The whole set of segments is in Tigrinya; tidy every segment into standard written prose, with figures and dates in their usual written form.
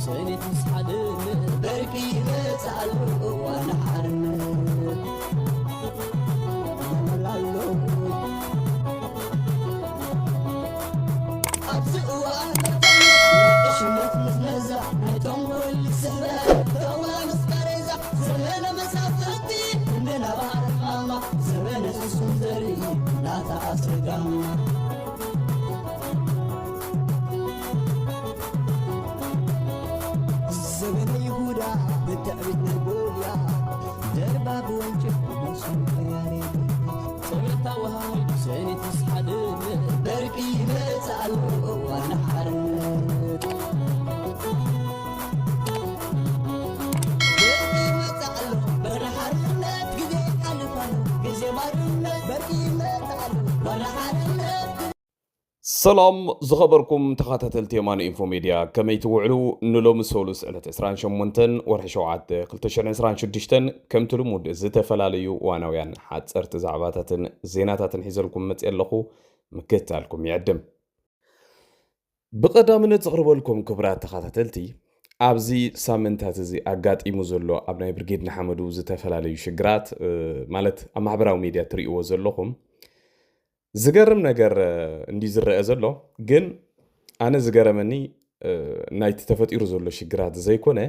سنة مسحدن بركي بتعلو وانا حرن ملالو أبزقوا أهدف إشمت مزمزة نتم كل سنة دوا مسكرزة زمن مسافتي من بعرف ماما زمن سندري لا تعصقام زمن يهودا بالتأبيد نقوليا درباب وانجف ومسون خياري صبرتا وهاي سنة تسحدن بركي بتعلو وانا حرن بركي بتعلو وانا حرن قدي حلفانو قزي مارن بركي بتعلو وانا حرن سلام زخبركم تخاتتلت يمان إنفو ميديا كما يتوعلو نلوم سولوس على تسران شمونتن ورحشوعات قلتشرين سران شدشتن كم تلمود زتفلاليو وانويان حاد سرت زعباتاتن زيناتاتن حيزلكم متقلقو مكتالكم يعدم بقدامنا تغربو لكم كبرات تخاتتلتي أبزي سامنتات زي أقات إيموزولو أبناي برقيد نحمدو زتفلاليو شقرات مالت أما عبراو ميديا تريقو زلوكم زغرم ነገር እንዲ ዝረአ ዘሎ ግን ኣነ ዝገረመኒ ናይቲ ተፈጢሩ ዘሎ ሽግራት ዘይኮነ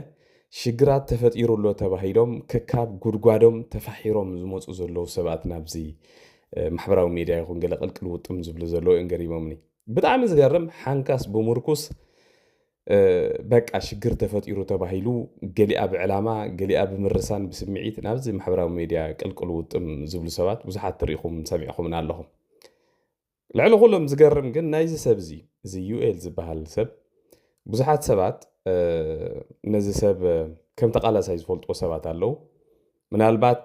ሽግራት ተፈጢሩሎ ተባሂሎም ከካብ ጉድጓዶም ተፋሒሮም ዝመፁ ዘለው ሰባት ናብዚ ማሕበራዊ ሚድያ ይኹን ገለ ቅልቅል ውጥም ዝብሉ ዘለው እንገሪሞምኒ ብጣዕሚ ዝገርም ሓንካስ ብሙርኩስ በቃ ሽግር ተፈጢሩ ተባሂሉ ገሊኣ ብዕላማ ገሊኣ ብምርሳን ብስምዒት ናብዚ ማሕበራዊ ሚድያ ቅልቅል ውጥም ዝብሉ ሰባት ብዙሓት ትሪኢኹም ሰሚዕኹምን ኣለኹም لعل كلهم زقرم قل نايز سبزي زي يوئل زبهال سب بزحات سبات نزي سب كم تقالا سايز فولت سبات اللو من البات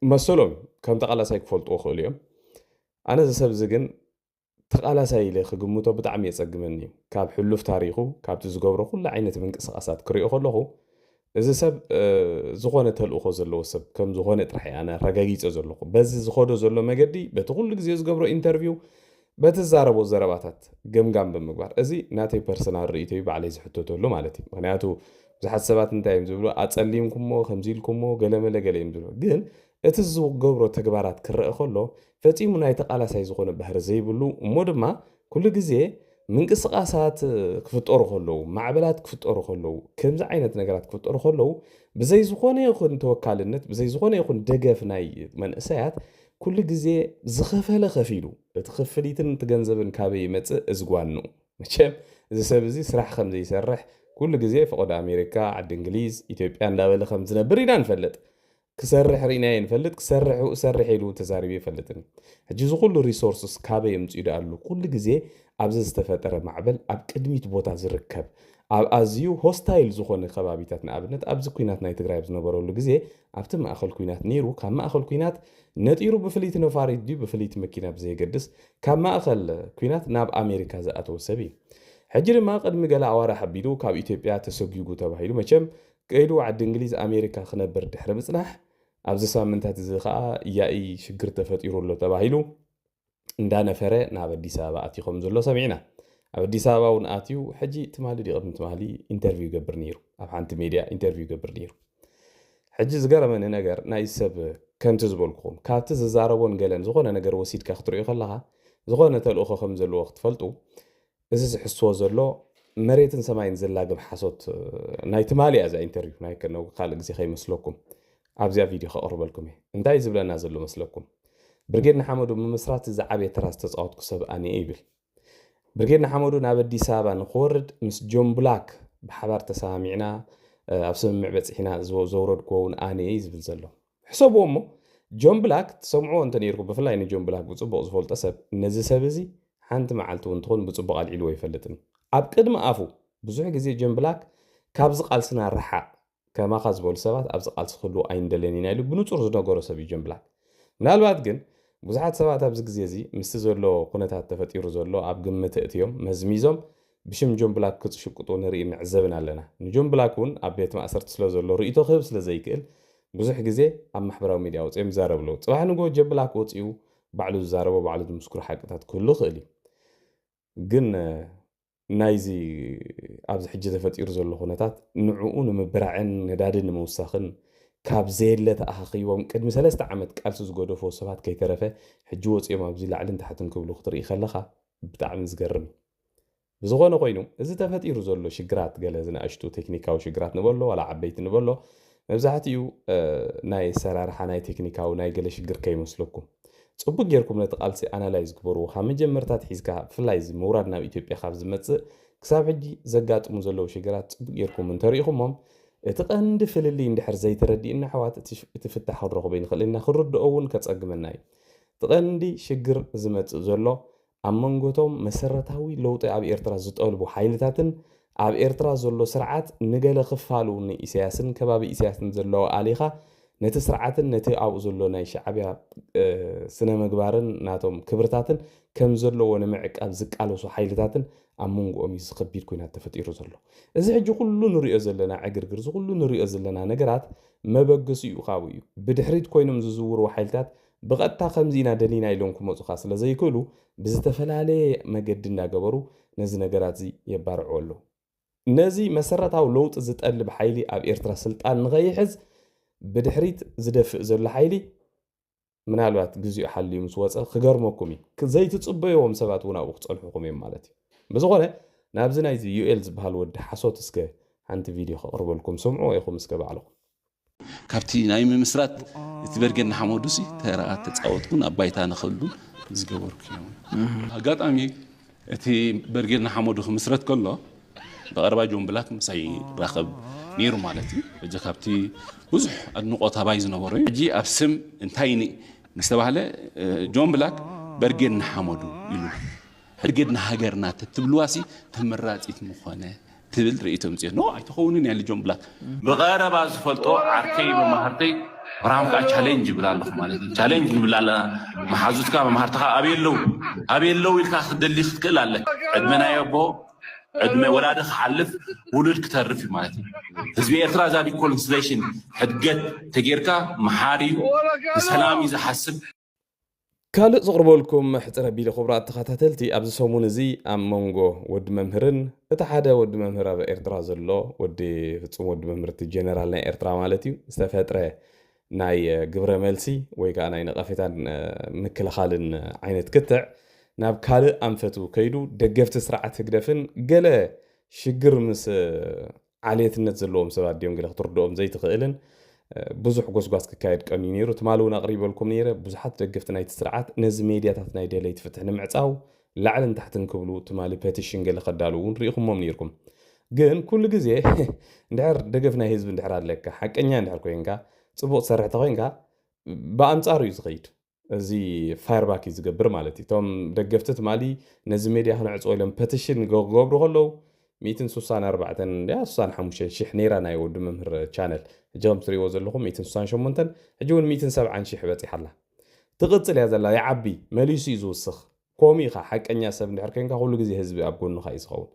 مسلوم كم تقالا سايز فولت أخو اليوم أنا زي سب زقن تقالا سايز لي خقموتو بتعم يسقمني كاب حلو في تاريخه كاب تزقبره كل عينة من قصات كريو خلوه إذا سب زخونة هالأخو زلوا سب كم زخونة رح أنا رجعيت أزلوا بس زخونة زلوا ما جدي بتقول لك زي زقبروا إنترفيو بتزاربوا زرباتات جم بمقبر أزي ناتي بيرسونال ريتي بعلي زحطته له مالتي معناته زحت سبات نتايم زلوا أتسلمكم مو خمسيلكم مو قلم لا قلم زلوا جن اتزوق جبروا تجبرات كرر خلوا فتي من هاي تقال ساي زخونة بحر زي بلو مودما كل جزء من قصقاسات كفتور خلو معبلات كفتور خلو كم عينة نجارات كفتور خلو بزي زخونة يكون توكال النت بزي زخونة يكون دقف ناي من أساعات كل جزء زخفها لخفيلو تخفليتن تجنزبن كابي مت إزقوانو مشام إذا سبزي سرح خمزي سرح كل جزء فقد أمريكا عند إنجليز إثيوبيا لا ولا خمسنا بريدان فلت كسرح ريناين فلت كسرح وسرح له تزاربي فلتن هجزو كل ريسورسز كابي يمتيد قالو كل جزء أبز استفتر معبل أب قدميت بوتا زركب أب أزيو هوستايل زخون خبابيتاتنا أبنت أبز كوينات نايت غرايب زنبرو لغزي أبتم أخل كوينات نيرو كما أخل كوينات نتيرو بفليت نفاريد دي بفليت مكينة بزي قدس كما أخل كوينات ناب أمريكا زأتو سبي حجر ما قد مقالا عوارا حبيدو كاب إثيوبيا تسوقيوغو تباهيلو مچم كايدو عد إنجليز أمريكا خنبر دحر مصنح أبز سامنتات زيخاء ياي شقر تفتيرو اللو تباهيلو እንዳነ ፈረ ናብ አዲስ አበባ አቲኹም ዘሎ ሰሚዕና ኣብ አዲስ አበባ ውን አትዩ ሕጂ ትማሊ ዲቕድም ትማሊ ኢንተርቪው ገብር ነይሩ ኣብ ሓንቲ ሚድያ ኢንተርቪው ገብር ነይሩ ሕጂ ዝገረመኒ ነገር ናይ ሰብ ከምቲ ዝበልኩኹም ካብቲ ዝዛረቦን ገለን ዝኾነ ነገር ወሲድካ ክትሪኦ ከለኻ ዝኾነ ተልእኾ ከም ዘለዎ ክትፈልጡ እዚ ዝሕስዎ ዘሎ መሬትን ሰማይን ዘላግም ሓሶት ናይ ትማሊ እዛ ኢንተርቪው ናይ ከነው ካልእ ግዜ ከይመስለኩም ኣብዚያ ቪድዮ ከቕርበልኩም እየ እንታይ ዝብለና ዘሎ መስለኩም برجينا حمدو ممسرات زعبية تراس تسعود كسب أني إيبل برجينا حمدو نابدي سابا نخورد مس جون بلاك بحبار تسامعنا أبسم معبت إحنا زورد كون أني إيزبل زلو حسابه أمه جون بلاك تسمعوا أنت نيركو بفلا إن جون بلاك بتصبغ زفول تسب نزل سبزي حنت معلتو انتخون بتصبغ على العلوي فلتن أبقد ما أفو بزوج زي جون بلاك كابز قالسنا الرحاء كما خزبول سبات أبز قالس خلو أين دلني نايلو بنوتور زنا جورو سبي جون بلاك من الوقت جن ብዙሓት ሰባት ኣብዚ ግዜ እዚ ምስ ዘሎ ኩነታት ተፈጢሩ ዘሎ ኣብ ግምት እትዮም መዝሚዞም ብሽም ጆን ብላክ ክጽሽቅጡ ንርኢ ንዕዘብን ኣለና ንጆን ብላክ እውን ኣብ ቤት ማእሰርቲ ስለ ዘሎ ርእይቶ ክህብ ስለ ዘይክእል ብዙሕ ግዜ ኣብ ማሕበራዊ ሚድያ ወፂኦም ይዛረብሉ ጽባሕ ንጎ ጆን ብላክ ወፂኡ ባዕሉ ዝዛረቦ ባዕሉ ዝምስክሩ ሓቅታት ኩሉ ክእል ግን ናይዚ ኣብዚ ሕጂ ተፈጢሩ ዘሎ ኩነታት ንዕኡ ንምብራዕን ነዳድን ንምውሳኽን ካብ ዘየለ ተኣኻኺቦም ቅድሚ 3 ዓመት ቃልሲ ዝገደፎ ሰባት ከይተረፈ ሕጂ ወፂኦም ኣብዚ ላዕልን ታሕትን ክብሉ ክትርኢ ከለኻ ብጣዕሚ ዝገርም ብዝኾነ ኮይኑ እዚ ተፈጢሩ ዘሎ ሽግራት ገለ ዝናእሽቱ ቴክኒካዊ ሽግራት ንበሎ ዋላ ዓበይቲ ንበሎ መብዛሕትኡ ናይ ሰራርሓ ናይ ቴክኒካዊ ናይ ገለ ሽግር ከይመስለኩም ጽቡቅ ጌርኩም ነቲ ቃልሲ ኣናላይዝ ግበሩ ካብ መጀመርታት ሒዝካ ብፍላይ ምውራድ ናብ ኢትዮጵያ ካብ ዝመጽእ ክሳብ ሕጂ ዘጋጥሙ ዘለዉ ሽግራት ጽቡቅ ጌርኩም እንተሪኢኹሞም እቲ ቀንዲ ፍልሊ እንድሕር ዘይተረዲእና ኣሕዋት እቲ ፍታሕ ክንረኽቦ ይንኽእል ኢና ክንርድኦ እውን ከጸግመና እዩ እቲ ቀንዲ ሽግር ዝመጽእ ዘሎ ኣብ መንጎቶም መሰረታዊ ለውጢ ኣብ ኤርትራ ዝጠልቡ ሓይልታትን ኣብ ኤርትራ ዘሎ ስርዓት ንገለ ክፋሉ ንኢሳያስን ከባቢ ኢሳያስን ዘለዎ ኣሊኻ ነቲ ስርዓትን ነቲ ኣብኡ ዘሎ ናይ ሻዕብያ ስነ ምግባርን ናቶም ክብርታትን ከም ዘለዎ ንምዕቃብ ዝቃለሱ ሓይልታትን ኣብ መንጎኦም እዩ ዝኸቢድ ኩናት ተፈጢሩ ዘሎ እዚ ሕጂ ኩሉ ንሪኦ ዘለና ዕግርግር እዚ ኩሉ ንሪኦ ዘለና ነገራት መበገሲ እዩ ካብኡ እዩ ብድሕሪት ኮይኖም ዝዝውሩ ሓይልታት ብቐጥታ ከምዚና ደሊና ኢሎም ክመፁኻ ስለ ዘይክእሉ ብዝተፈላለየ መገዲ እናገበሩ ነዚ ነገራት እዚ የባርዑ ኣለዉ ነዚ መሰረታዊ ለውጢ ዝጠልብ ሓይሊ ኣብ ኤርትራ ስልጣን ንኸይሕዝ ብድሕሪት ዝደፍእ ዘሎ ሓይሊ ምናልባት ግዚኡ ሓልዩ ምስ ወፀ ክገርመኩም እዩ ዘይትፅበይዎም ሰባት እውን ኣብኡ ክፀንሑኹም እዮም ማለት እዩ ብዝኾነ ናብዚ ናይዚ ዩኤል ዝበሃል ወዲ ሓሶት እስከ ሓንቲ ቪድዮ ከቕርበልኩም ስምዑ ኢኹም እስከ ባዕልኹም ካብቲ ናይ ምምስራት እቲ በርገን ሓመዱሲ ተራኣት ተፃወትኩን ኣብ ባይታ ንኽብሉን ዝገበርኩ እዮም ኣጋጣሚ እቲ በርገን ሓመዱ ክምስረት ከሎ ብቐረባ ጆን ብላክ ምሳይ ራኸብ ነይሩ ማለት እዩ እጂ ካብቲ ብዙሕ ኣድንቆት ኣባይ ዝነበሩ ሕጂ ኣብ ስም እንታይ ምስተባህለ ጆን ብላክ በርገን ሓመዱ ኢሉ ሕርገድና ሃገርና ትብልዋሲ ተመራፂት ምኾነ ትብል ርእይቶም ጽዮ ኖ ኣይተኸውንን ያለ ጆን ብላክ ብቐረባ ዝፈልጦ ዓርከይ መማህርተይ ራምካ ቻሌንጅ ብላለኹ ማለት እዩ ቻሌንጅ ንብላለ መሓዙትካ መማህርትኻ ኣበየለው ኢልካ ክደሊ ክትክእል ኣለ ዕድመናዮ ቦ ዕድመ ወላደ ክሓልፍ ውሉድ ክተርፍ ማለት እዩ ህዝቢ ኤርትራ ዛ ሪኮንሲሌሽን ሕድገት ተጌርካ መሓሪ ብሰላም እዩ ዝሓስብ ካልእ ዝቕርበልኩም ሕፅረ ቢለ ክቡራት ተኸታተልቲ ኣብዚ ሰሙን እዚ ኣብ መንጎ ወዲ መምህርን እቲ ሓደ ወዲ መምህር ኣብ ኤርትራ ዘሎ ወዲ ፍጹም ወዲ መምህርቲ ጀነራል ናይ ኤርትራ ማለት እዩ ዝተፈጥረ ናይ ግብረ መልሲ ወይ ከዓ ናይ ነቐፌታን ምክልኻልን ዓይነት ክትዕ ናብ ካልእ ኣንፈቱ ከይዱ ደገፍቲ ስርዓት ህግደፍን ገለ ሽግር ምስ ዓልየትነት ዘለዎም ሰባት ድዮም ገለ ክትርድኦም ዘይትኽእልን ብዙሕ ጎስጓስ ክካየድ ቀንዩ ነይሩ ትማል እውን ኣቕሪበልኩም ነይረ ብዙሓት ደገፍቲ ናይቲ ስርዓት ነዚ ሜድያታት ናይ ደለይቲ ፍትሕ ንምዕፃው ላዕልን ታሕትን ክብሉ ትማሊ ፔቲሽን ገለ ከዳልው እውን ርኢኹሞም ነይርኩም ግን ኩሉ ግዜ እንድሕር ደገፍ ናይ ህዝቢ እንድሕር ኣለካ ሓቀኛ እንድሕር ኮይንካ ፅቡቕ ትሰርሕ ተኮይንካ ብኣንጻሩ እዩ ዝኸይድ እዚ ፋየርባክ እዩ ዝገብር ማለት እዩ እቶም ደገፍቲ ትማሊ ነዚ ሜድያ ክነዕፅዎ ኢሎም ፔቲሽን ክገብሩ ከለዉ 164,65,000 ነይራ ናይ ወዲ መምህር ቻነል ሕጂ ከም ትሪእዎ ዘለኹም 168 ሕጂ እውን 170,000 በፂሓላ ትቕፅል እያ ዘላ ይዓቢ መሊሱ እዩ ዝውስኽ ከምኡ ኢኻ ሓቀኛ ሰብ እንድሕር ኮይንካ ኩሉ ግዜ ህዝቢ ኣብ ጎንኻ እዩ ዝኸውን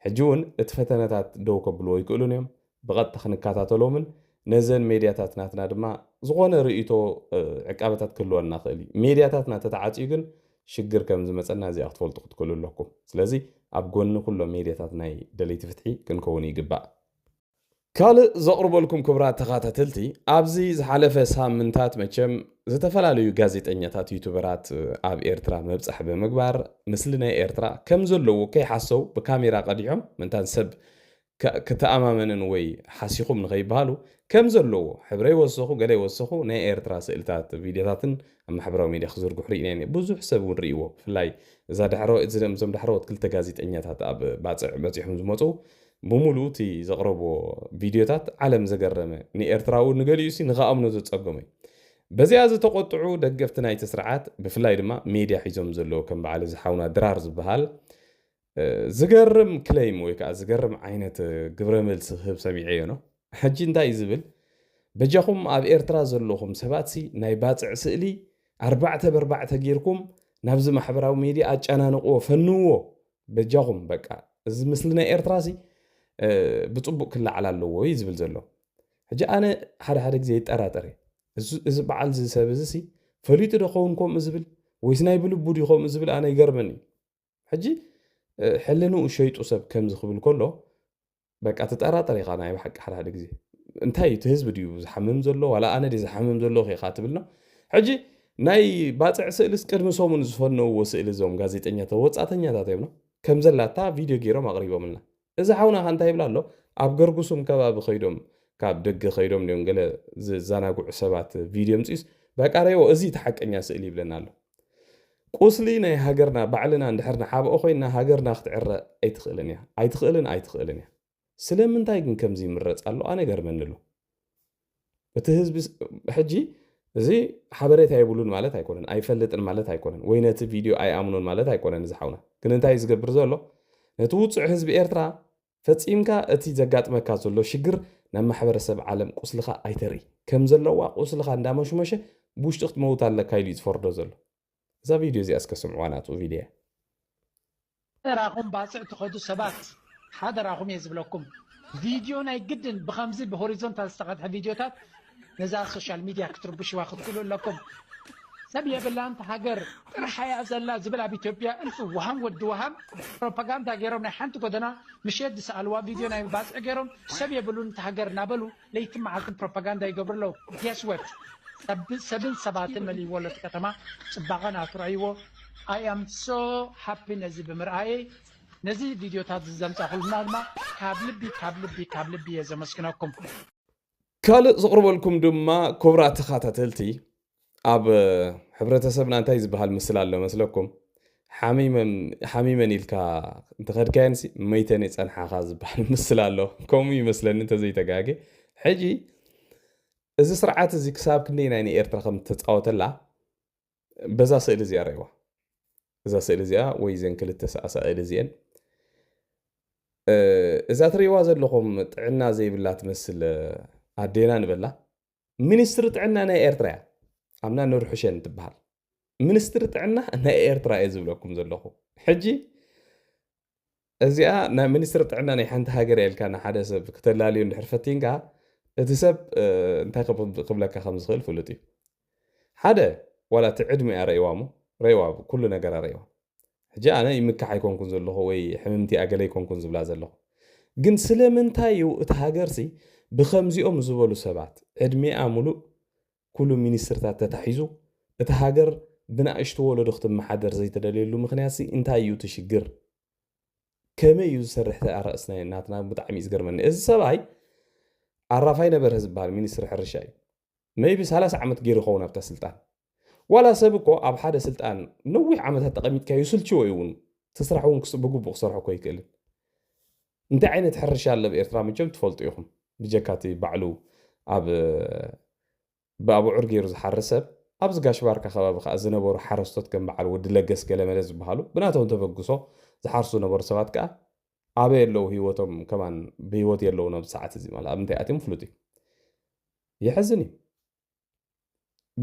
ሕጂ እውን እቲ ፈተነታት ደው ከብልዎ ይክእሉን እዮም ብቐጥታ ክንከታተሎምን ነዘን ሜድያታት ናትና ድማ ዝኾነ ርእይቶ ዕቃበታት ክህልወና ክእል እዩ ሜድያታትና ተተዓፅዩ ግን ሽግር ከም ዝመፀና እዚኣ ክትፈልጡ ክትክእሉ ኣለኩም ስለዚ ኣብ ጎኒ ኩሎም ሜድያታት ናይ ደለይቲ ፍትሒ ክንከውን ይግባእ ካልእ ዘቕርበልኩም ክቡራት ተኸታተልቲ ኣብዚ ዝሓለፈ ሳምንታት መቸም ዝተፈላለዩ ጋዜጠኛታት ዩቱበራት ኣብ ኤርትራ መብፃሕ ብምግባር ምስሊ ናይ ኤርትራ ከም ዘለዎ ከይሓሰው ብካሜራ ቀዲሖም ምንታን ሰብ ከተኣማመንን ወይ ሓሲኹም ንኸይበሃሉ ከም ዘለዎ ሕብረይ ወሰኹ ገለ ይወሰኹ ናይ ኤርትራ ስእልታት ቪድዮታትን ኣብ ማሕበራዊ ሚድያ ክዝርግሑ ርኢና ብዙሕ ሰብ እውን ርኢዎ ብፍላይ እዛ እዞም ዳሕረወት ክልተ ጋዜጠኛታት ኣብ ባፅዕ በፂሖም ዝመፁ ብሙሉእ እቲ ዘቕረቦ ቪድዮታት ዓለም ዘገረመ ንኤርትራዊ ንገሊኡሲ ንኸኣምኖ ዘፀገሙ እዩ በዚኣ ዝተቆጥዑ ደገፍቲ ናይቲ ስርዓት ብፍላይ ድማ ሜድያ ሒዞም ዘለዎ ከም በዓል ዝሓውና ድራር ዝበሃል ዝገርም ክሌም ወይ ከዓ ዝገርም ዓይነት ግብረ መልሲ ክህብ ሰሚዐ እዮ ነው ሕጂ እንታይ ዝብል በጃኹም ኣብ ኤርትራ ዘለኹም ሰባትሲ ናይ ባፅዕ ስእሊ 4x4 ጌርኩም ናብዚ ማሕበራዊ ሚድያ ኣጨናንቕዎ ፈንዎ በጃኹም በቃ እዚ ምስሊ ናይ ኤርትራሲ ብፅቡቅ ክላዓል ኣለዎ እዩ ዝብል ዘሎ ሕጂ ኣነ ሓደ ግዜ ይጠራጠረ እዚ በዓል ዝሰብ እዚ ፈሊጡ ዶ ኸውን ከምኡ ዝብል ወይስ ናይ ብልቡ ዲኹም ዝብል ኣነ ይገርመኒ ሕጂ حلنو شيطو سب كم زخبل كله بقى تطرطر يخا ناي بحق حدا حدا غزي انتي تهزب ديو زحمم زلو ولا انا دي زحمم زلو خي خاتبلنا حجي ناي باصع سئلس قدم سومن زفنو وسئل زوم غازيطኛ ተወጻተኛ ታተይብና ከም ዘላታ ቪዲዮ ገይሮም አቅሪቦምና እዚ ሓውና ካንታ ይብላሎ ኣብ ገርጉሱም ከባቢ ኸይዶም ካብ ደገ ኸይዶም ሊዮም ገለ ዝዛናጉዕ ሰባት ቪዲዮ ምጽስ በቃሪዮ እዚ ተሐቀኛ ስእሊ ይብለናሎ ቁስሊ ናይ ሃገርና ባዕልና እንድሕርና ሓብኦ ኮይና ሃገርና ክትዕረ ኣይትኽእልን ስለምንታይ ግን ከምዚ ይምረጽ ኣሎ ኣነ ገርመንሉ እቲ ህዝቢ ሕጂ እዚ ሓበሬታ ይብሉን ማለት ኣይኮነን ኣይፈልጥን ማለት ኣይኮነን ወይ ነቲ ቪድዮ ኣይኣምኑን ማለት ኣይኮነን ዝሓውና ግን እንታይ ዝገብር ዘሎ ነቲ ውፅዕ ህዝቢ ኤርትራ ፈጺምካ እቲ ዘጋጥመካ ዘሎ ሽግር ናብ ማሕበረሰብ ዓለም ቁስልኻ ኣይተርኢ ከም ዘለዋ ቁስልኻ እንዳመሽመሸ ብውሽጢ ክትመውት ኣለካ ኢሉ ዝፈርዶ ዘሎ እዛ ቪድዮ እዚኣ እስከስምዕዋ ናቱ ቪድዮ راكم باصع تخدو سبات حدا راكم يزبلكم فيديو ناي جدا بخمزي بهوريزونتال استقعد فيديوهات نزال سوشيال ميديا كتربش واخد كله لكم سبيا بالله انت هاجر الحياه زلا زبل بايثيوبيا الف وهم ود وهم بروباغندا غيرهم ناي حنت قدنا مشيد سالوا فيديو ناي باصع غيرهم سبيا بلو انت هاجر نابلو ليتم معكم بروباغندا يقبر له يس وات سبن سباتن ملي ولت كتما صباغنا ترايو I am so happy نزي بمرأي نزي فيديو تاع زمتا خلنا ما كابلبي يا زمسكناكم ካልእ ዝቕርበልኩም ድማ ኮብራ ተኻታተልቲ ኣብ ሕብረተሰብና እንታይ ዝበሃል ምስል ኣሎ መስለኩም ሓሚመን ኢልካ እንተኸድካየንሲ መይተን የፀንሓኻ ዝበሃል ምስል ኣሎ ከምኡ ይመስለኒ እንተዘይተጋጌ ሕጂ እዚ ስርዓት እዚ ክሳብ ክንደይ ናይ ኤርትራ ከም ተፃወተላ በዛ ስእሊ እዚኣ ረእዋ እዛ ስእሊ እዚኣ ወይ ዘን ክልተ ስእሊ እዚአን እዛ ትሪእዋ ዘለኹም ጥዕና ዘይብላ ትመስል ኣዴና ንበላ ሚኒስትሪ ጥዕና ናይ ኤርትራ እያ ኣምና ንርሑሸን ትበሃል ሚኒስትሪ ጥዕና ናይ ኤርትራ እየ ዝብለኩም ዘለኹ ሕጂ እዚኣ ናይ ሚኒስትሪ ጥዕና ናይ ሓንቲ ሃገር ኢልካ ንሓደ ሰብ ክተላልዩ እንድሕር ፈቲንካ እቲ ሰብ እንታይ ክብለካ ከም ዝኽእል ፍሉጥ እዩ ሓደ ዋላ እቲ ዕድሚ እያ ረእዋ ኩሉ ነገር ረእዋ ሕጂ ኣነ ይምካሕ ኣይኮንኩን ዘለኹ ወይ ሕምምቲ ኣገለ ይኮንኩን ዝብላ ዘለኹ ግን ስለምንታይ እዩ እቲ ሃገርሲ ብኸምዚኦም ዝበሉ ሰባት ዕድሜኣ ሙሉእ ኩሉ ሚኒስትርታት ተታሒዙ እቲ ሃገር ብናእሽቱ ወለዶ ክትመሓደር ዘይተደልየሉ ምክንያት እንታይ እዩ ትሽግር ከመይ እዩ ዝሰርሕ ተኣርእስና ናትና ብጣዕሚ ዝገርመኒ እዚ ሰብኣይ ዓራፋይ ነበረ ዝበሃል ሚኒስትሪ ሕርሻ እዩ ሜይቢ 30 ዓመት ገይሩ ይኸውን ኣብታ ስልጣን ዋላ ሰብ እኮ ኣብ ሓደ ስልጣን ነዊሕ ዓመታት ተቐሚጥካ ይስልችዎ እውን ትስራሕ እውን ብግቡእ ክሰርሖ እኮ ይክእልን እንታይ ዓይነት ሕርሻ ኣሎ ብኤርትራ መቸም ትፈልጡ ኢኹም ብጀካቲ ባዕሉ ኣብ ብኣብዑር ገይሩ ዝሓርስ ሰብ ኣብ ዝጋሽ ባርካ ከባቢ ከዓ ዝነበሩ ሓረስቶት ከም በዓል ወዲ ለገስ ገለመለ ዝበሃሉ ብናቶም ተበግሶ ዝሓርሱ ነበሩ ሰባት ከዓ ኣበይ የለው ህይወቶም ከማን ብህይወት የለው ናብ ሰዓት እዚ ማለት ኣብ ምንታይ ኣትዮም ፍሉጥ እዩ ይሕዝን እዩ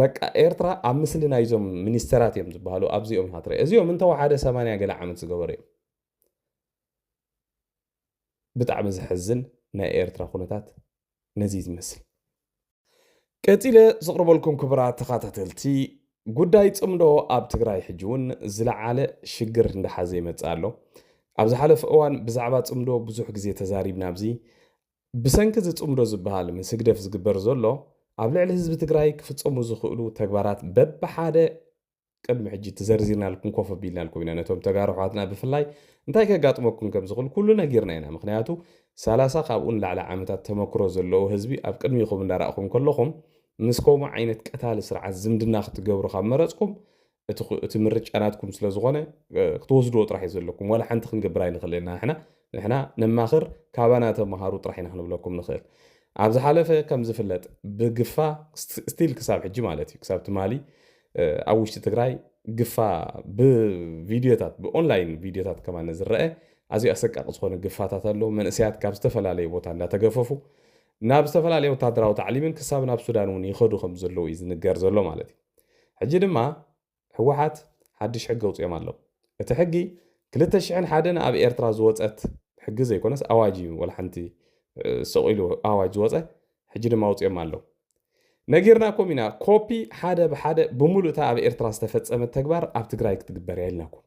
በቃ ኤርትራ ኣብ ምስሊ ናይዞም ሚኒስተራት እዮም ዝበሃሉ ኣብዚኦም ኢኻ ትርኢ እዚኦም እንተወሓደ 80 ገለ ዓመት ዝገበሩ እዮም ብጣዕሚ ዝሕዝን ናይ ኤርትራ ኩነታት ነዚ ዝመስል ቀፂለ ዝቕርበልኩም ክቡራት ተኸታተልቲ ጉዳይ ጽምዶ ኣብ ትግራይ ሕጂ እውን ዝለዓለ ሽግር እንዳሓዘ ይመጽእ ኣሎ ኣብ ዝሓለፈ እዋን ብዛዕባ ጽምዶ ብዙሕ ግዜ ተዛሪብና ኣብዚ ብሰንኪ ዝጽምዶ ዝበሃል ምስግደፍ ዝግበር ዘሎ ኣብ ልዕሊ ህዝቢ ትግራይ ክፍጸሙ ዝኽእሉ ተግባራት በብሓደ ቅድሚ ሕጂ ተዘርዚርናልኩም ኮፍ ኣቢልናልኩም ኢና ነቶም ተጋሩ ኣሕዋትና ብፍላይ እንታይ ከጋጥመኩም ከም ዝኽእል ኩሉ ነጊርና ኢና ምክንያቱ 30 ካብኡን ላዕሊ ዓመታት ተመክሮ ዘለዎ ህዝቢ ኣብ ቅድሚኹም እንዳረኣኹም ከለኹም ምስ ከምኡ ዓይነት ቀታሊ ስርዓት ዝምድና ክትገብሩ ካብ መረፅኩም እቲ ምርጫናትኩም ስለ ዝኾነ ክትወስድዎ ጥራሕ እዩ ዘለኩም ወላ ሓንቲ ክንገብር ኣይንኽእልና ንሕና ነማኽር ካባና ተመሃሩ ጥራሕ ኢና ክንብለኩም ንኽእል ኣብ ዝሓለፈ ከም ዝፍለጥ ብግፋ ስቲል ክሳብ ሕጂ ማለት እዩ ክሳብ ትማሊ ኣብ ውሽጢ ትግራይ ግፋ ብቪድዮታት ብኦንላይን ቪድዮታት ከማነ ዝረአ ኣዝዩ ኣሰቃቂ ዝኾነ ግፋታት ኣሎ መንእስያት ካብ ዝተፈላለየ ቦታ እንዳተገፈፉ ናብ ዝተፈላለየ ወታደራዊ ታዕሊምን ክሳብ ናብ ሱዳን እውን ይኸዱ ከም ዘለዉ እዩ ዝንገር ዘሎ ማለት እዩ ሕጂ ድማ ህወሓት ሓድሽ ሕጊ ኣውፅኦም ኣለዉ እቲ ሕጊ 2001 ኣብ ኤርትራ ዝወፀት ሕጊ ዘይኮነስ ኣዋጅ እዩ ወላ ሓንቲ ሰቂሉ ኣዋጅ ዝወፀ ሕጂ ድማ ኣውፅኦም ኣለዉ ነጊርናኩም ኢና ኮፒ ሓደ ብሓደ ብሙሉእ እታ ኣብ ኤርትራ ዝተፈፀመት ተግባር ኣብ ትግራይ ክትግበር የልናኩም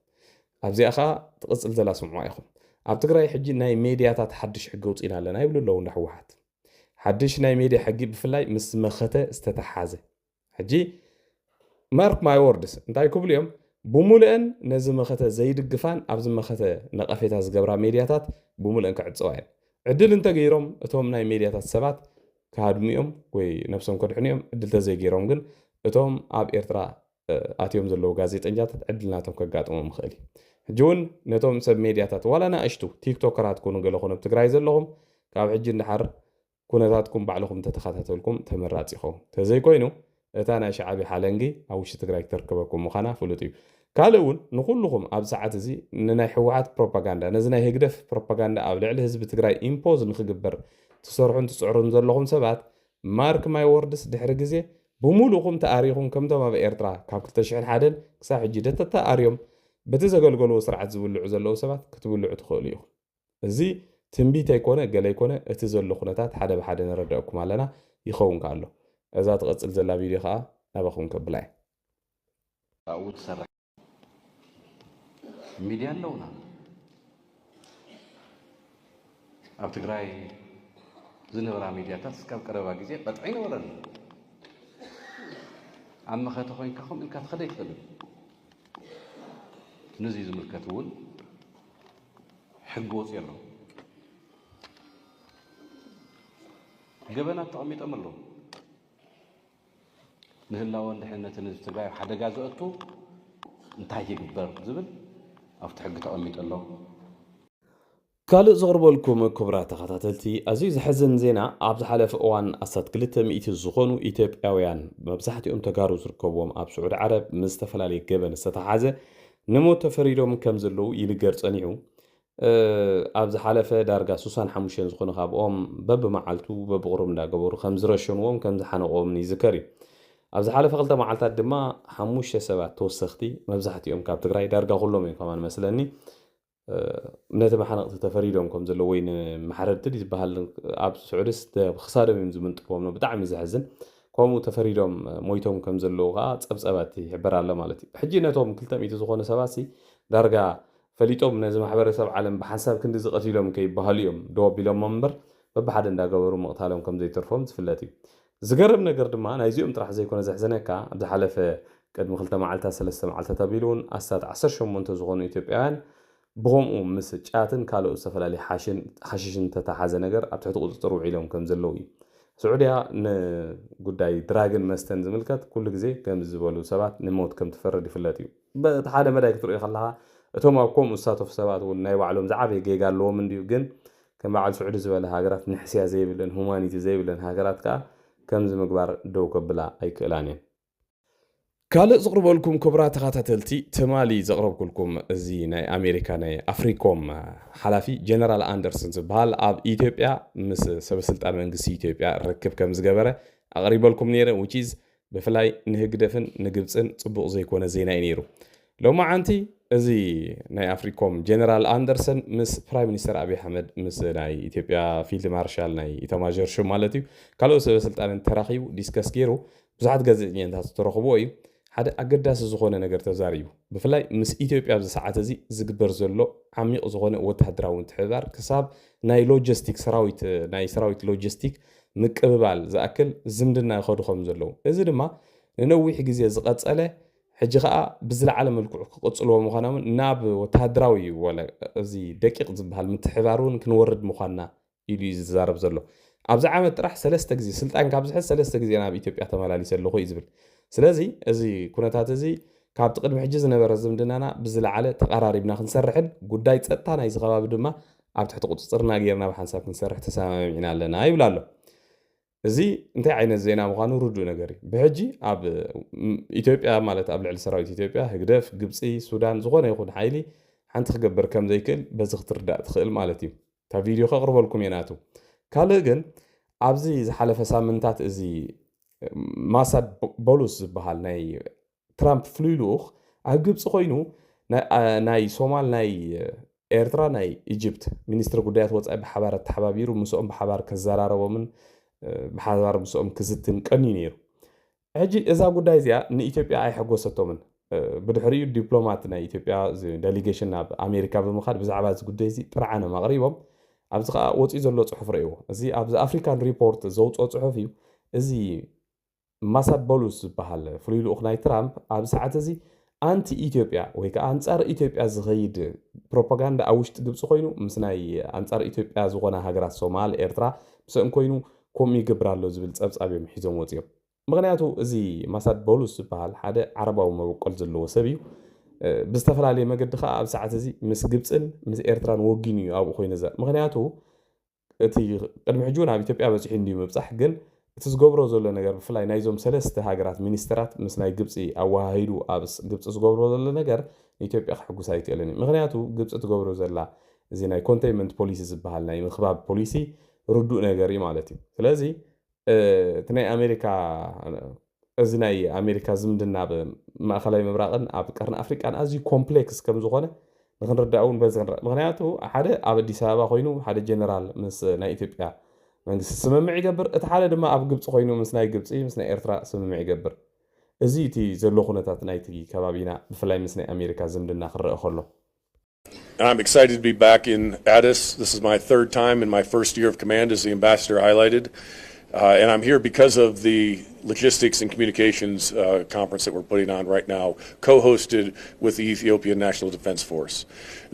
ኣብዚኣ ኸ ትቕፅል ዘላ ስምዑ ኢኹም ኣብ ትግራይ ሕጂ ናይ ሜድያታት ሓድሽ ሕጊ ውፅኢና ኣለና ይብሉ ኣለዉ እንዳሕወሓት ሓድሽ ናይ ሜድያ ሕጊ ብፍላይ ምስ መኸተ ዝተተሓዘ ሕጂ ማርክ ማይ ወርድስ እንታይ ክብሉ እዮም ብሙሉአን ነዚ መኸተ ዘይድግፋን ኣብዚ መኸተ ነቐፌታ ዝገብራ ሜድያታት ብሙሉአን ክዕፅዋ እየን ዕድል እንተገይሮም እቶም ናይ ሜድያታት ሰባት ካድሙ እዮም ወይ ነፍሶም ከድሕኑ እዮም ዕድል ተዘይገይሮም ግን እቶም ኣብ ኤርትራ ኣትዮም ዘለዉ ጋዜጠኛታት ዕድልናቶም ከጋጥሞም ክእል እዩ ሕጂ እውን ነቶም ሰብ ሜድያታት ዋላ ንኣሽቱ ቲክቶከራት ኮኑ ገለ ኮኑ ኣብ ትግራይ ዘለኹም ካብ ሕጂ እንድሓር ኩነታትኩም ባዕልኹም ተተኸታተልኩም ተመራፂ ይኸውን ተዘይኮይኑ እታ ናይ ሸዓቢ ሓለንጊ ኣብ ውሽጢ ትግራይ ክትርከበኩም ምዃና ፍሉጥ እዩ ካልእ እውን ንኩልኹም ኣብ ሰዓት እዚ ንናይ ሕወሓት ፕሮፓጋንዳ ነዚ ናይ ህግደፍ ፕሮፓጋንዳ ኣብ ልዕሊ ህዝቢ ትግራይ ኢምፖዝ ንክግበር ትሰርሑን ትፅዕሩን ዘለኹም ሰባት ማርክ ማይ ወርድስ ድሕሪ ግዜ ብሙሉኹም ተኣሪኹም ከምቶም ኣብ ኤርትራ ካብ 2001 ክሳብ ሕጂ ተተኣርዮም በቲ ዘገልገልዎ ስርዓት ዝብልዑ ዘለዉ ሰባት ክትብልዑ ትኽእሉ ኢኹም እዚ ትንቢት ኣይኮነ ገለ ኣይኮነ እቲ ዘሎ ኩነታት ሓደ ብሓደ ንረድአኩም ኣለና ይኸውን ከኣሎ እዛ ትቐፅል ዘላ ቪድዮ ከዓ ናባኹም ከብላ እየ ኣብኡ ትሰርሕ ሚድያ ኣለውና ኣብ ትግራይ ዝነበራ ሚድያታት እስካብ ቀረባ ግዜ ቀጥዒ ነበረን ኣብ መኸተ ኮይንካ ከም ኢልካ ትኸደ ይትኽእልን ነዚ ዝምልከት እውን ሕጊ ወፂ ኣለዉ ገበናት ተቐሚጦም ኣለዉ ንህላወን ድሕነትን ህዝቢ ትግራይ ሓደጋ ዘእቱ እንታይ ይግበር ዝብል ኣብቲ ሕጊ ተቐሚጡ ኣለዉ ካልእ ዘቕርበልኩም ክቡራት ተኸታተልቲ ኣዝዩ ዘሕዝን ዜና ኣብ ዝሓለፈ እዋን ኣሳት 200 ዝኾኑ ኢትዮጵያውያን መብዛሕትኦም ተጋሩ ዝርከብዎም ኣብ ስዑድ ዓረብ ምስ ዝተፈላለየ ገበን ዝተተሓዘ ንሞት ተፈሪዶም ከም ዘለዉ ይንገር ጸኒዑ ኣብ ዝሓለፈ ዳርጋ 65 ዝኾኑ ካብኦም በብመዓልቱ በብቕሩብ እንዳገበሩ ከም ዝረሸንዎም ከም ዝሓነቖም ይዝከር እዩ ኣብ ዝሓለፈ 2 መዓልታት ድማ 5 ሰባት ተወሰኽቲ መብዛሕትኦም ካብ ትግራይ ዳርጋ ኩሎም እዮም ከማን መስለኒ ነቲ መሓነቕቲ ተፈሪዶም ከም ዘለዎ ወይ ንማሕረድትን ዝበሃል ኣብ ስዑድስ ክሳዶም እዮም ዝምንጥፍዎም ነው ብጣዕሚ ዘሕዝን ከምኡ ተፈሪዶም ሞይቶም ከም ዘለዉ ከዓ ፀብፀባት ይሕበር ኣሎ ማለት እዩ ሕጂ ነቶም 200 ዝኾኑ ሰባት ዳርጋ ፈሊጦም ነዚ ማሕበረሰብ ዓለም ብሓሳብ ክንዲ ዝቐትሎም ከይበሃሉ እዮም ደው ኣቢሎም እምበር በብሓደ እንዳገበሩ ምቕታሎም ከም ዘይተርፎም ዝፍለጥ እዩ ዝገርም ነገር ድማ ናይዚኦም ጥራሕ ዘይኮነ ዘሕዘነካ ኣብ ዝሓለፈ ቅድሚ 2 መዓልታት 3 መዓልታት ኣቢሉውን ኣሳት 18 ዝኾኑ ኢትዮጵያውያን ብኸምኡ ምስ ጫትን ካልኦት ዝተፈላለዩ ሓሽሽን ተተሓዘ ነገር ኣብ ትሕቲ ቁፅጥር ውዒሎም ከም ዘለዉ እዩ ስዑድያ ንጉዳይ ድራግን መስተን ዝምልከት ኩሉ ግዜ ከም ዝበሉ ሰባት ንሞት ከም ትፈርድ ይፍለጥ እዩ በቲ ሓደ መዳይ ክትሪኦ ከለካ እቶም ኣብ ከምኡ ዝሳተፉ ሰባት እውን ናይ ባዕሎም ዝዓበየ ጌጋ ኣለዎም እንድዩ ግን ከም በዓል ስዑዲ ዝበለ ሃገራት ንሕስያ ዘይብለን ሁማኒቲ ዘይብለን ሃገራት ከዓ ከምዚ ምግባር ደው ከብላ ኣይክእላን እየን ካልእ ዘቕርበልኩም ክቡራት ተኸታተልቲ ትማሊ ዘቕረብኩልኩም እዚ ናይ ኣሜሪካ ናይ ኣፍሪኮም ሓላፊ ጀነራል ኣንደርሰን ዝበሃል ኣብ ኢትዮጵያ ምስ ሰበስልጣን መንግስቲ ኢትዮጵያ ርክብ ከም ዝገበረ ኣቕሪበልኩም ነይረ ውጪዝ ብፍላይ ንህግደፍን ንግብፅን ፅቡቕ ዘይኮነ ዜና እዩ ነይሩ ሎማዓንቲ እዚ ናይ ኣፍሪኮም ጀነራል ኣንደርሰን ምስ ፕራይም ሚኒስተር ኣብይ ኣሕመድ ምስ ናይ ኢትዮጵያ ፊልድ ማርሻል ናይ ኢታማዦር ሹም ማለት እዩ ካልኦት ሰበስልጣንን ተራኺቡ ዲስከስ ገይሩ ብዙሓት ጋዜጠኛታት ዝተረኽብዎ እዩ ሓደ ኣገዳሲ ዝኾነ ነገር ተዛሪቡ ብፍላይ ምስ ኢትዮጵያ ኣብዚ ሰዓት እዚ ዝግበር ዘሎ ዓሚቕ ዝኾነ ወተሃደራዊ ምትሕብባር ክሳብ ናይ ሎጂስቲክ ሰራዊት ሎጂስቲክ ምቅብባል ዝኣክል ዝምድና ይኸዱ ከም ዘለዉ እዚ ድማ ንነዊሕ ግዜ ዝቐፀለ ሕጂ ከዓ ብዝለዓለ መልክዑ ክቕፅልዎ ምዃኖምን ናብ ወተሃደራዊ ወላ እዚ ደቂቕ ዝበሃል ምትሕብባር እውን ክንወርድ ምዃንና ኢሉ እዩ ዝዛረብ ዘሎ ኣብዚ ዓመት ጥራሕ 3 ግዜ ስልጣን ካብ ዝሕዝ 3 ግዜ ናብ ኢትዮጵያ ተመላሊሰ ኣለኹ እዩ ዝብል ስለዚ እዚ ኩነታት እዚ ካብቲ ቅድሚ ሕጂ ዝነበረ ዝምድናና ብዝለዓለ ተቐራሪብና ክንሰርሕን ጉዳይ ፀጥታ ናይ ዝኸባቢ ድማ ኣብ ትሕቲ ቁፅፅርና ጌርና ብሓንሳብ ክንሰርሕ ተሰማሚዕና ኣለና ይብል ኣሎ እዚ እንታይ ዓይነት ዜና ምዃኑ ርዱእ ነገር እዩ ብሕጂ ኣብ ኢትዮጵያ ማለት ኣብ ልዕሊ ሰራዊት ኢትዮጵያ ህግደፍ ግብፂ ሱዳን ዝኾነ ይኹን ሓይሊ ሓንቲ ክገብር ከም ዘይክእል በዚ ክትርዳእ ትኽእል ማለት እዩ እታ ቪድዮ ከቕርበልኩም የናቱ ካልእ ግን ኣብዚ ዝሓለፈ ሳምንታት እዚ ማሳድ ቦሉስ ዝበሃል ናይ ትራምፕ ፍሉይ ልኡኽ ኣብ ግብፂ ኮይኑ ናይ ሶማል ናይ ኤርትራ ናይ ኢጅፕት ሚኒስትሪ ጉዳያት ወፃኢ ብሓባር ተሓባቢሩ ምስኦም ብሓባር ከዘራረቦምን ብሓባር ምስኦም ክዝትን ቀኒ ነይሩ ሕጂ እዛ ጉዳይ እዚኣ ንኢትዮጵያ ኣይሐጎሰቶምን بدحريو دبلوماتنا إثيوبيا ديليجيشن ناب أمريكا بمخاد بزعبة زقديزي طرعنا مغربهم أبزقا وصي زلو صحف رأيوه زي أبز أفريكان ريبورت زوت صحفيو زي ماساد بولوس بحال فليلو أخناي ترامب أبز ساعات زي أنتي إثيوبيا وهيك أنصار إثيوبيا زغيد بروباغندا أوشت قبص خوينو مسناي أنصار إثيوبيا زغونا هاجرات صومال إيرترا مسن كوينو كومي قبرالو زبل تسابس أبيهم حيزوم وطيو مغنياتو زي ماساد بولوس بحال حدا عرباو مبقل زلو سبيو بستفلالي مقد خا أب ساعات زي مس قبصن مس إيرتران وقينيو أو خوينا زا مغنياتو أتي قدم حجونا بإثيوبيا بس حندي مبصح جن تسقبرو زلنا نجار بفلاي نايزوم سلست هاجرات مينسترات مسناي قبصي أو هايدو أبس قبص سقبرو زلنا نجار إثيوبيا حقو سايت إلني مغنياتو قبص تسقبرو زلا زيناي كونتينمنت بوليسي بحالنا مخباب بوليسي ردو نجاري مالتي فلازي تناي أمريكا زيناي أمريكا زمدنا بمأخلاي مبراقن أب قرن أفريقيا أزي كومبلكس كم زغونه نخنرداون بزغن مغنياتو حدا أب دي سابا خوينو حدا جنرال مس ناي إثيوبيا منجس سممع يقبر اتحاله دما أب قبص خوينو مس ناي قبصي مس ناي إرترا سممع يقبر ازي تي زلو خونتات ناي تي كبابينا بفلاي مس ناي أمريكا زمدنا خرق خلو. I'm excited to be back in Addis. This is my third time in my first year of command, as the ambassador highlighted. And I'm here because of the logistics and communications conference that we're putting on right now, co-hosted with the Ethiopian National Defense Force.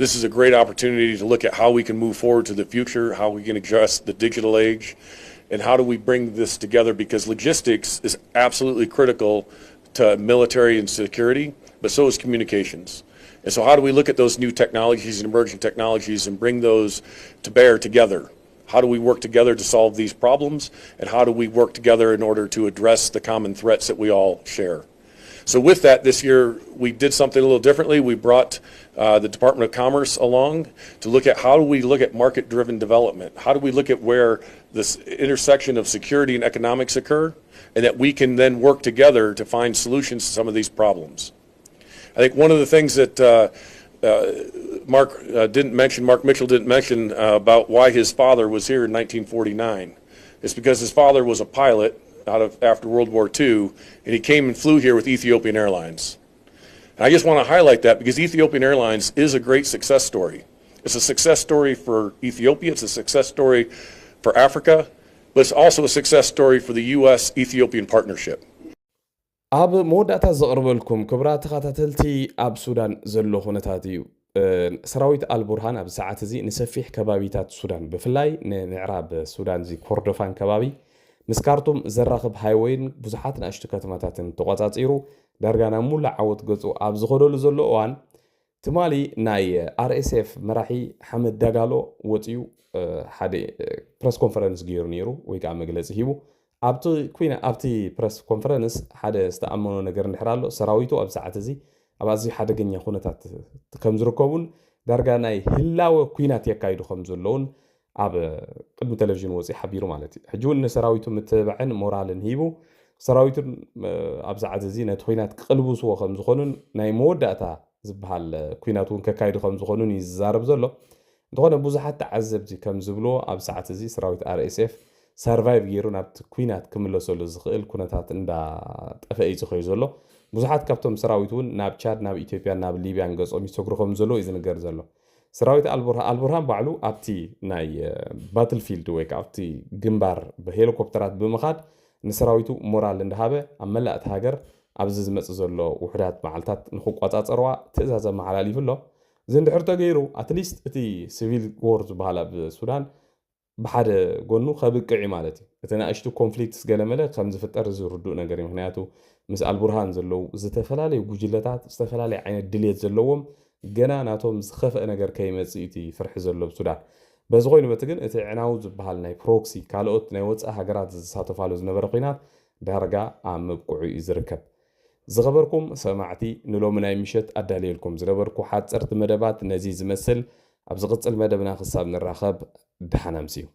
This is a great opportunity to look at how we can move forward to the future, how we can address the digital age, and how do we bring this together, because logistics is absolutely critical to military and security, but so is communications. And so how do we look at those new technologies and emerging technologies and bring those to bear together? How do we work together to solve these problems? And how do we work together in order to address the common threats that we all share? So with that, this year we did something a little differently. We brought the Department of Commerce along to look at how do we look at market-driven development? How do we look at where this intersection of security and economics occur, and that we can then work together to find solutions to some of these problems? I think one of the things that Mark Mitchell didn't mention about why his father was here in 1949 is because his father was a pilot after World War II, and he came and flew here with Ethiopian Airlines. And I just want to highlight that because Ethiopian Airlines is a great success story. It's a success story for Ethiopia, it's a success story for Africa, but it's also a success story for the U.S.-Ethiopian partnership. أب مودة زغربلكم كبرات تخاتلتي أب سودان زلو خونتاتيو سراويت البرهان أب ساعات زي نسفيح كبابيتات سودان بفلاي نعراب سودان زي كوردوفان كبابي مسكارتم زراخب هايوين بزحاتنا اشتكاتماتاتن تقاطات إيرو دارغانا مولا عوت قصو أب زغرول زلو وان تمالي ناي RSF مراحي حمد داغالو وطيو حادي برس كونفرنس غيرو نيرو ويقع مجلس هيبو أبتي كوينا أبتي برس كونفرنس حدا استأمنوا نجار نحرالو سراويتو أب ساعات زي أبازي حدا جنيا خونتات كمزركوبون دارجاناي هلاو كوينات يكايدو خمزلون أب قدم تلفزيون وزي حبيرو مالتي حجون سراويتو متبعن مورال هيبو سراويتو أب ساعات زي نتخوينات قلبو سوا خمزخونون ناي موداتا زبحال كويناتون كايدو خمزخونون يزارب زلو دخونا بوزحات تعذب زي كمزبلو أب ساعات زي سراويت RSF سرفايف غيرو نابت كوينات كملو سولو زخيل كونتات اندا تفاي زخوي زلو بزحات كابتوم سراويتون ناب تشاد ناب إثيوبيا ناب ليبيا نقصهم يستغرقهم زلو إذن نقر زلو سراويت البرهان بعلو أبتي ناي باتل فيلد ويك أبتي جنبار بهيلوكوبترات بمخاد نسراويتو مورال اندهابه أملأت هاجر أبزز مص زلو وحدات معلتات نخوق قطات أروا تأزازا معلالي فلو زين دحرتا غيرو أتليست اتي سيفيل وورز بحالا بسودان بحد قلنو خبقعي مالتي اتنا اشتو كونفليكتس قلمله خمز فتر زردو نقري مهنياتو مسأل برهان زلو زتفلالي وجلتات استفلالي عين الدليت زلوهم قنا ناتهم زخفق نقر كيمز ايتي فرح زلو بسودان بس غوينو بتقن اتي عناوز بحالناي بروكسي كالوت نايوتس احقرات زساتفالو زنبرقينات دارقا عام بقعي ازركب زغبركم سمعتي نلو مناي مشت أداليلكم زغبركو حاد سرت مدبات نزيز مسل أبزغط المدبنا خصاب نراخب دحنا مسيو